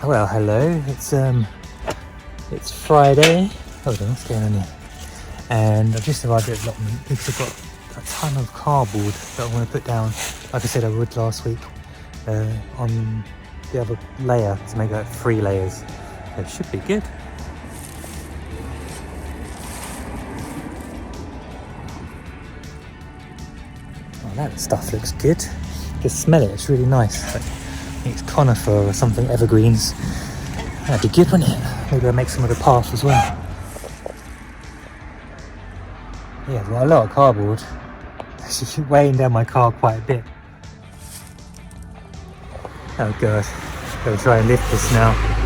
Well, hello. It's Friday. Hold on, what's going on here? And I've just arrived at Allotment because I've got a ton of cardboard that I want to put down, like I said I would last week, on the other layer to make like 3 layers. So it should be good. Oh, that stuff looks good. Just smell it. It's really nice. It's conifer or something, evergreens. That'd be good, wouldn't it? Maybe I'll make some of the path as well. Yeah, I've got a lot of cardboard. It's weighing down my car quite a bit. Oh god, gotta try and lift this now.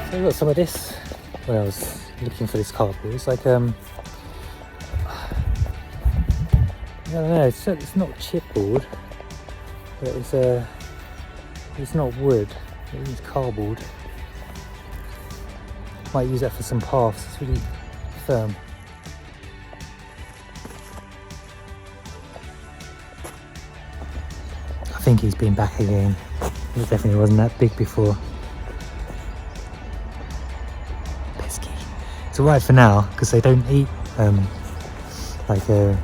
I got some of this when I was looking for this cardboard. It's like I don't know. It's not chipboard, but it's not wood. It is cardboard. Might use that for some paths. It's really firm. I think he's been back again. It definitely wasn't that big before. It's alright for now because they don't eat the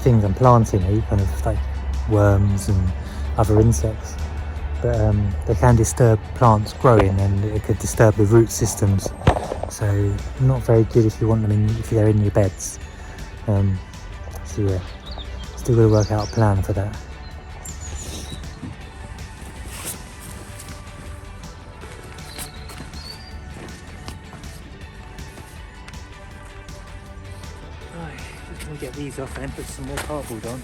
things I'm planting. They eat kind of like worms and other insects, but they can disturb plants growing and it could disturb the root systems. So not very good if you want them if they're in your beds. So yeah, still got to work out a plan for that. Get these off and put some more cardboard on.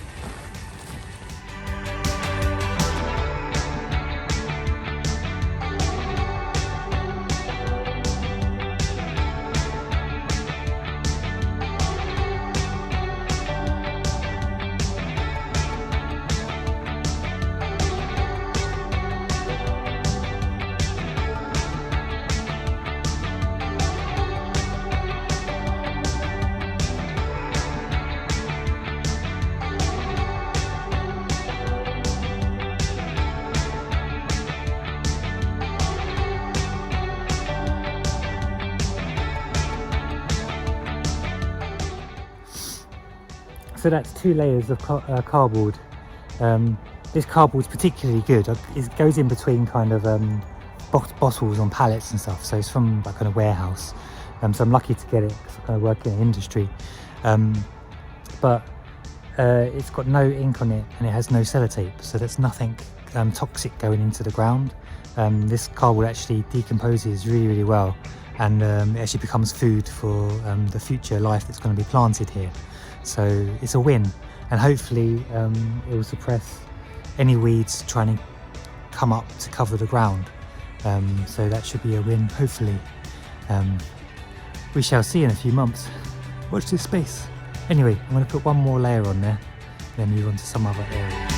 So that's 2 layers of cardboard. This cardboard's particularly good. It goes in between kind of bottles on pallets and stuff. So it's from that kind of warehouse. So I'm lucky to get it because I kind of work in the industry. But it's got no ink on it and it has no sellotape. So there's nothing toxic going into the ground. This cardboard actually decomposes really, really well. And it actually becomes food for the future life that's going to be planted here. So it's a win, and hopefully it will suppress any weeds trying to come up to cover the ground. So that should be a win, hopefully. We shall see in a few months. Watch this space. Anyway, I'm going to put one more layer on there, then move on to some other area.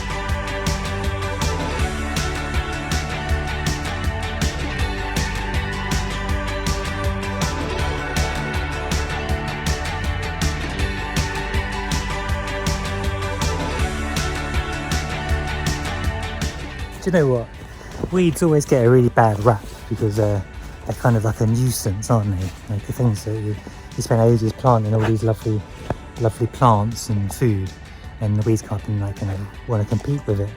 Do you know what? Weeds always get a really bad rap because they're kind of like a nuisance, aren't they? Like the things that you spend ages planting all these lovely plants and food, and the weeds come up and want to compete with it.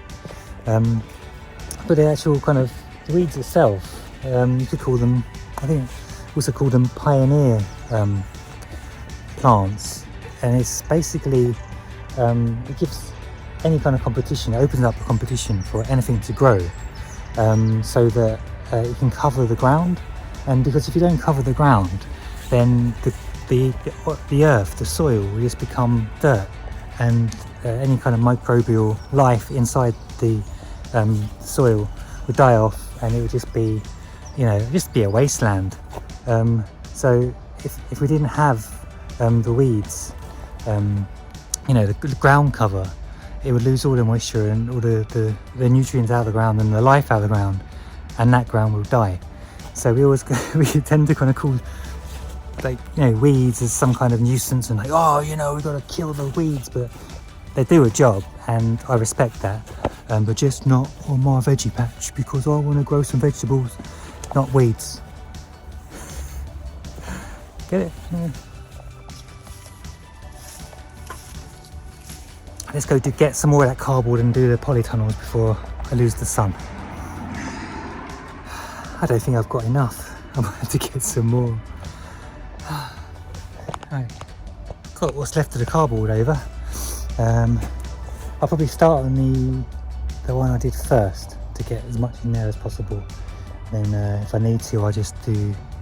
But the actual kind of the weeds itself, you could call them, I think also call them pioneer plants, and it's basically it gives any kind of competition, it opens up the competition for anything to grow, so that it can cover the ground. And because if you don't cover the ground, then the earth, the soil, will just become dirt, and any kind of microbial life inside the soil would die off, and it would just be, just be a wasteland. So if we didn't have the weeds, the ground cover, it would lose all the moisture and all the nutrients out of the ground and the life out of the ground, and that ground will die. So we tend to kind of call weeds as some kind of nuisance, and we've got to kill the weeds, but they do a job, and I respect that, but just not on my veggie patch, because I want to grow some vegetables, not weeds. Get it? Yeah. Let's go get some more of that cardboard and do the polytunnels before I lose the sun. I don't think I've got enough. I might have to get some more. Right. Got what's left of the cardboard over. I'll probably start on the one I did first to get as much in there as possible. Then if I need to, I'll just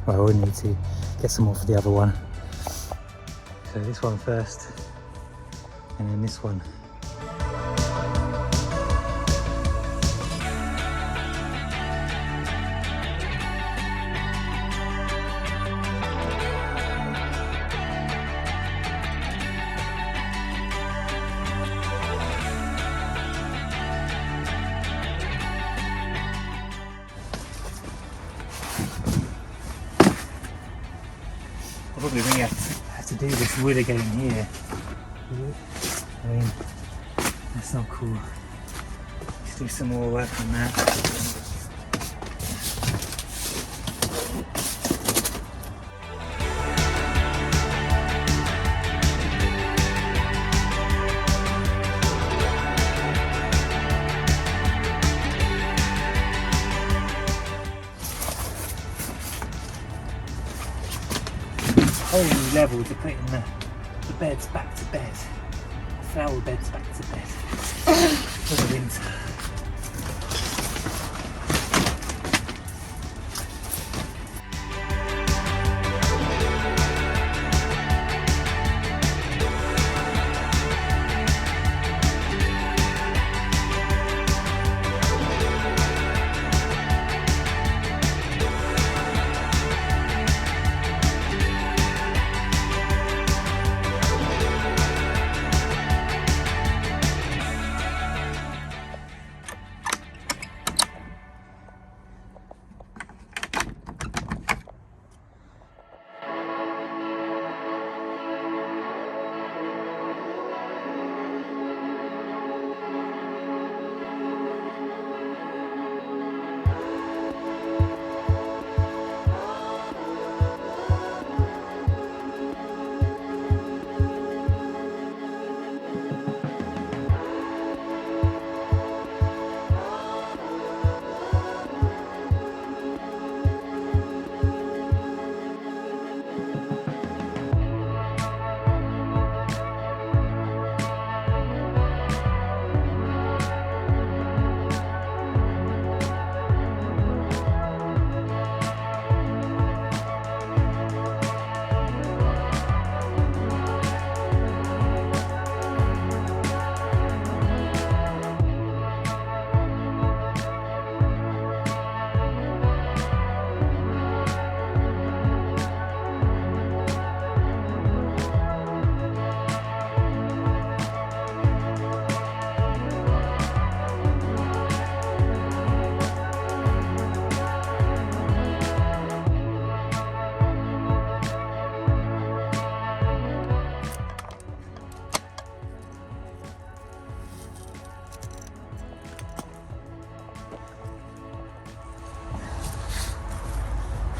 I will need to get some more for the other one. So this one first, and then this one. Probably going to have to do this wood again here. I mean, that's not cool. Let's do some more work on that. Whole new level to putting the beds back to bed, flower beds back to bed for the winter.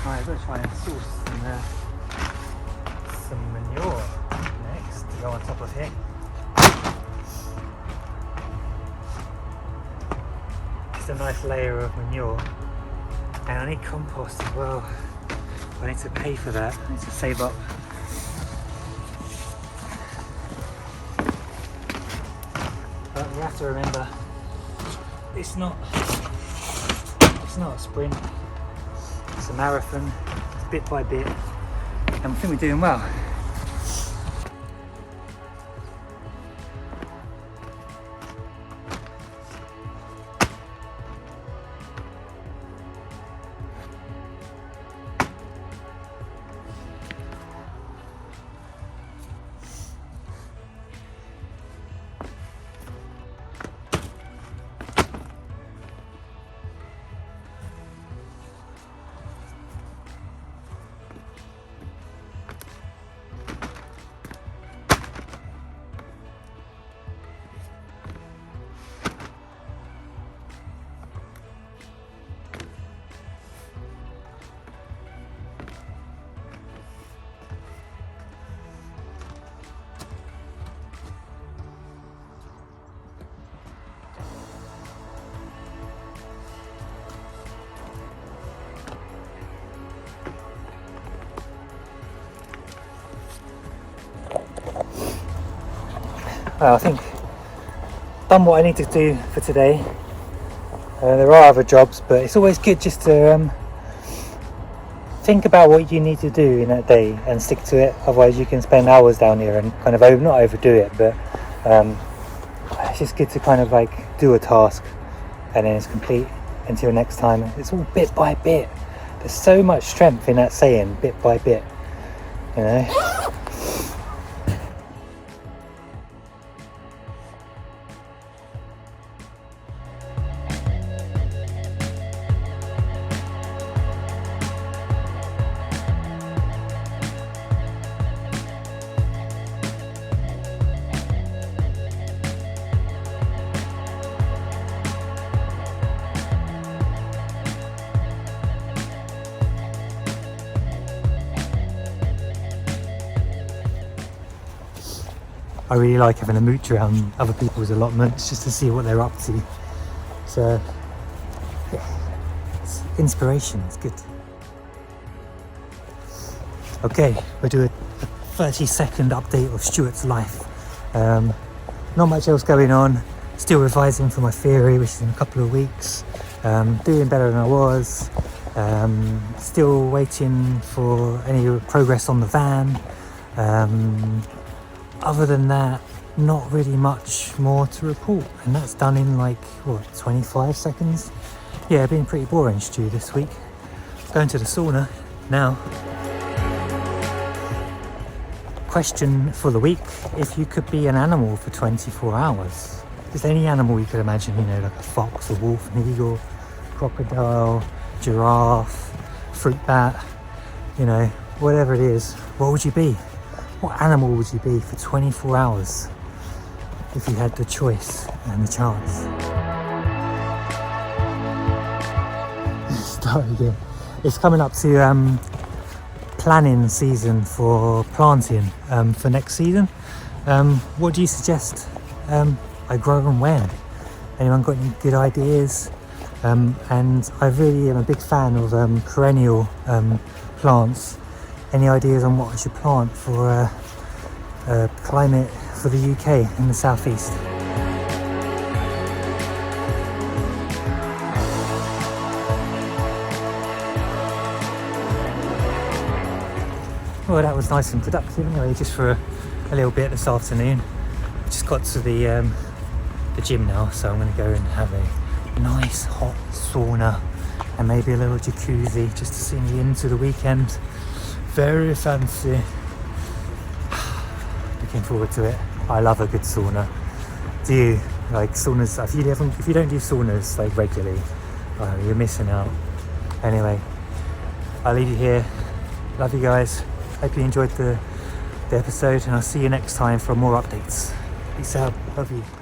Right, I'm going to try and source some manure next to go on top of here. Just a nice layer of manure And I need compost as well. I need to pay for that. I need to save up. But we have to remember, it's not a sprint. It's a marathon. It's bit by bit, and I think we're doing well. Well, I think done what I need to do for today. There are other jobs, but it's always good just to think about what you need to do in that day and stick to it. Otherwise you can spend hours down here and kind of not overdo it, but it's just good to kind of like do a task and then it's complete until next time. It's all bit by bit. There's so much strength in that saying, bit by bit, you know. I really like having a mooch around other people's allotments just to see what they're up to. So, yeah, it's inspiration, it's good. Okay, we'll do a 30-second update of Stuart's life. Not much else going on, still revising for my theory, which is in a couple of weeks. Doing better than I was. Still waiting for any progress on the van. Other than that, not really much more to report, and that's done in like, what, 25 seconds? Yeah, been pretty boring, Stu, this week. Going to the sauna now. Question for the week: if you could be an animal for 24 hours, is there any animal you could imagine, you know, like a fox, a wolf, an eagle, crocodile, giraffe, fruit bat, you know, whatever it is, what would you be? What animal would you be for 24 hours if you had the choice and the chance? Start again. It's coming up to planning season for planting for next season. What do you suggest I grow and when? Anyone got any good ideas? And I really am a big fan of perennial plants. Any ideas on what I should plant for climate for the UK in the southeast? Well, that was nice and productive anyway, just for a little bit this afternoon. Just got to the gym now, so I'm going to go and have a nice hot sauna and maybe a little jacuzzi just to see me into the weekend. Very fancy. Looking forward to it. I love a good sauna. Do you like saunas? If you don't do saunas like regularly, you're missing out. Anyway, I'll leave you here. Love you guys. Hope you enjoyed the episode, and I'll see you next time for more updates. Peace out. Love you.